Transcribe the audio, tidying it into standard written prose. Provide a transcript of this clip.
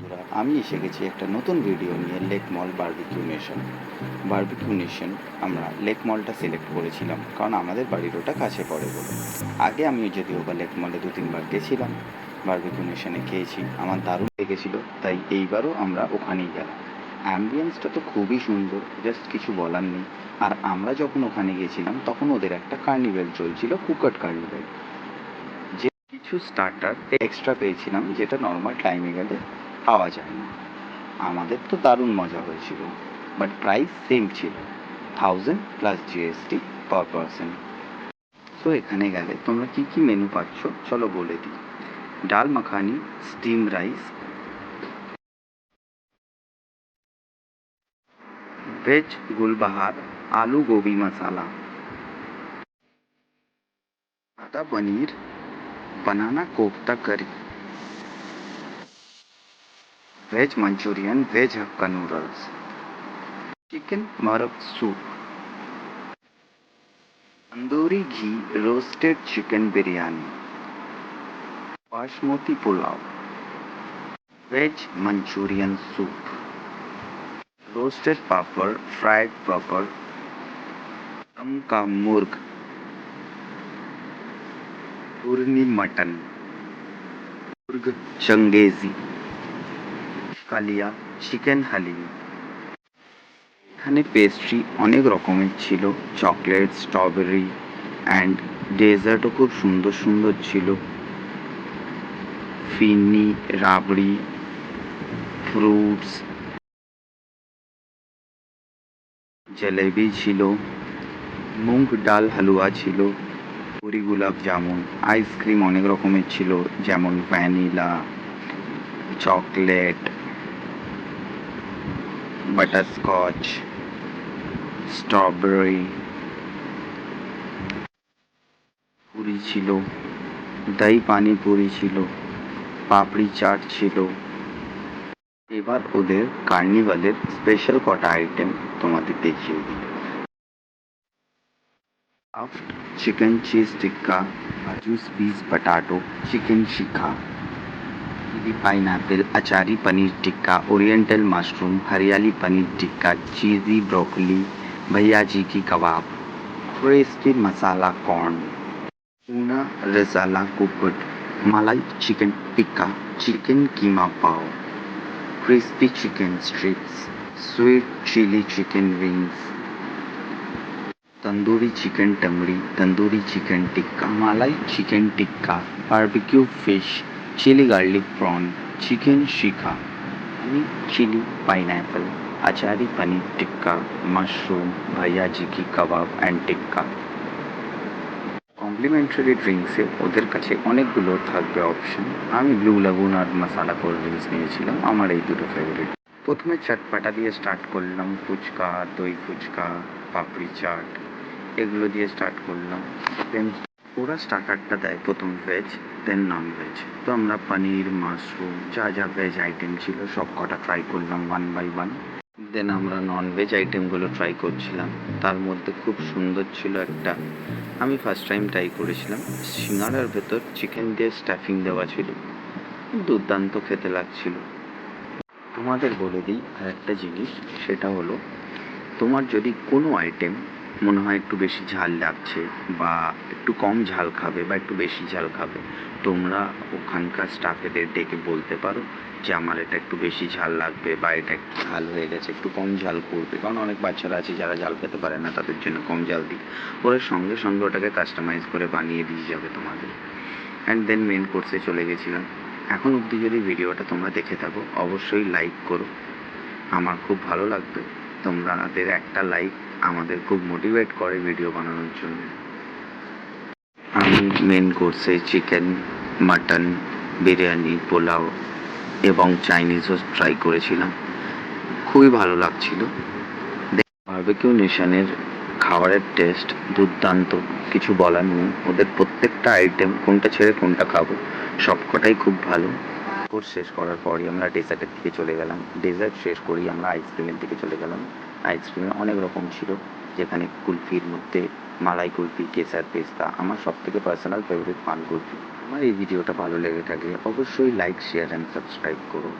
বন্ধুরা, আমি এসে গেছি একটা নতুন ভিডিও নিয়ে লেক মল বারবিকিউ নেশন। বারবিকিউ নেশন আমরা লেক মলটা সিলেক্ট করেছিলাম কারণ আমাদের বাড়ির ওটা কাছে পড়ে বলে। আগে আমি যদিও বা লেক মলে 2-3 বার গেছিলাম, বারবিকিউ নেশনে খেয়েছি, আমার দারুণ লেগেছিল, তাই এইবারও আমরা ওখানেই গেলাম। অ্যাম্বিয়েন্সটা তো খুবই সুন্দর, জাস্ট কিছু বলার নেই। আর আমরা যখন ওখানে গেছিলাম তখন ওদের একটা কার্নিভেল চলছিল, ফুকট কার্নিভেল। যে কিছু স্টার্টার এক্সট্রা পেয়েছিলাম যেটা নর্মাল টাইমে গেলে পাওয়া যায় না। আমাদের তো দারুণ মজা হয়েছিল, বাট প্রাইস সেম ছিল, 1000 plus GST per person. So এখানে গেলে তোমরা কি কি মেনু পাচ্ছ চলো বলে দিই। Dal makhani, steam rice, veg gulbahar, aloo gobi masala, atta paneer, banana kofta curry, veg Manchurian, veg Hakka noodles, chicken marak soup, tandoori ghee roasted chicken biryani, basmati pulao, veg Manchurian soup, roasted papad, fried papad, dum ka मुर्ग, पुरनी मटन, मुर्ग चंगेजी, কালিয়া, চিকেন হালিম। এখানে পেস্ট্রি অনেক রকমের ছিল, চকলেট, স্ট্রবেরি অ্যান্ড ডেজার্টও খুব সুন্দর সুন্দর ছিল, ফিরনি, রাবড়ি, ফ্রুটস, জলেবি ছিল, মুগ ডাল হালুয়া ছিল, পুরি, গুলাব জামুন, আইসক্রিম অনেক রকমের ছিল, যেমন vanilla, chocolate, butterscotch, strawberry, Puri ছিল, দই পানি পুরি ছিল, পাপড়ি চাট ছিল। এবার ওদের কার্নিভালের স্পেশাল কটা আইটেম তোমাদের দেখিয়ে দিই। stuffed chicken cheese tikka, juice peas potato, chicken shikha, chili pineapple, achari paneer tikka, oriental mushroom, हरियाली पनीर टिक्का, cheesy broccoli, भैया जी की कबाब, crispy masala corn, tuna risala cooked, malai chicken tikka, chicken keema pav, crispy chicken strips, sweet chili chicken wings, tandoori chicken tangdi, tandoori chicken tikka, malai chicken tikka, barbecue fish, chili garlic prawn, chicken seekh, chili pineapple, achari paneer tikka, mushroom, bhaiya ji की kebab and tikka. Complimentary ড্রিঙ্কসে ওদের কাছে অনেকগুলো থাকবে option. আমি blue lagoon আর masala cold drinks নিয়েছিলাম, আমার এই দুটো ফেভারিট। প্রথমে চটপাটা দিয়ে স্টার্ট করলাম, ফুচকা, দই ফুচকা, পাপড়ি চাট, এগুলো দিয়ে স্টার্ট করলাম। দেন ওরা স্টার্টারটা দেয় প্রথম ভেজ, দেন নন ভেজ। তো আমরা পনির, মাশরুম, যা যা ভেজ আইটেম ছিল সব কটা ট্রাই করলাম 1 বাই 1। দেন আমরা নন ভেজ আইটেমগুলো ট্রাই করছিলাম। তার মধ্যে খুব সুন্দর ছিল একটা, আমি ফার্স্ট টাইম ট্রাই করেছিলাম, সিঙ্গাড়ার ভেতর চিকেন দিয়ে স্টাফিং দেওয়া ছিল, দুর্দান্ত খেতে লাগছিল। তোমাদের বলে দিই আর একটা জিনিস, সেটা হলো তোমার যদি কোনো আইটেম মনে হয় একটু বেশি ঝাল লাগছে বা একটু কম ঝাল খাবে বা একটু বেশি ঝাল খাবে, তোমরা ওখানকার স্টাফেদের ডেকে বলতে পারো যে আমার এটা একটু বেশি ঝাল লাগবে বা এটা একটু ঝাল হয়ে গেছে, একটু কম ঝাল করবে। কারণ অনেক বাচ্চারা আছে যারা ঝাল খেতে পারে না, তাদের জন্য কম ঝাল দিই, ওরা সঙ্গে সঙ্গে ওটাকে কাস্টমাইজ করে বানিয়ে দিয়ে যাবে তোমাদের। অ্যান্ড দেন মেন কোর্সে চলে গেছিলাম। এখন অবধি যদি ভিডিওটা তোমরা দেখে থাকো অবশ্যই লাইক করো, আমার খুব ভালো লাগবে। তোমাদের একটা লাইক আমাদের খুব মোটিভেট করে ভিডিও বানানোর জন্য। আমি মেন কোর্সে চিকেন, মাটন, বিরিয়ানি, পোলাও এবং চাইনিজও ট্রাই করেছিলাম, খুবই ভালো লাগছিল। বারবিকিউ নেশনের খাবারের টেস্ট দুর্দান্ত, কিছু বলার নেই। ওদের প্রত্যেকটা আইটেম কোনটা ছেড়ে কোনটা খাবো, সবকটাই খুব ভালো। কোর্স শেষ করার পরই আমরা ডেজার্টের দিকে চলে গেলাম। ডেজার্ট শেষ করেই আমরা আইসক্রিমের দিকে চলে গেলাম। আইসক্রিমে অনেক রকম ছিল, যেখানে কুলফির মধ্যে মালাই কুলফি, কেসার পেস্তা, আমার সবথেকে পার্সোনাল ফেভারিট পান কুলফি। আমার এই ভিডিওটা ভালো লেগে থাকলে অবশ্যই লাইক, শেয়ার অ্যান্ড সাবস্ক্রাইব করো।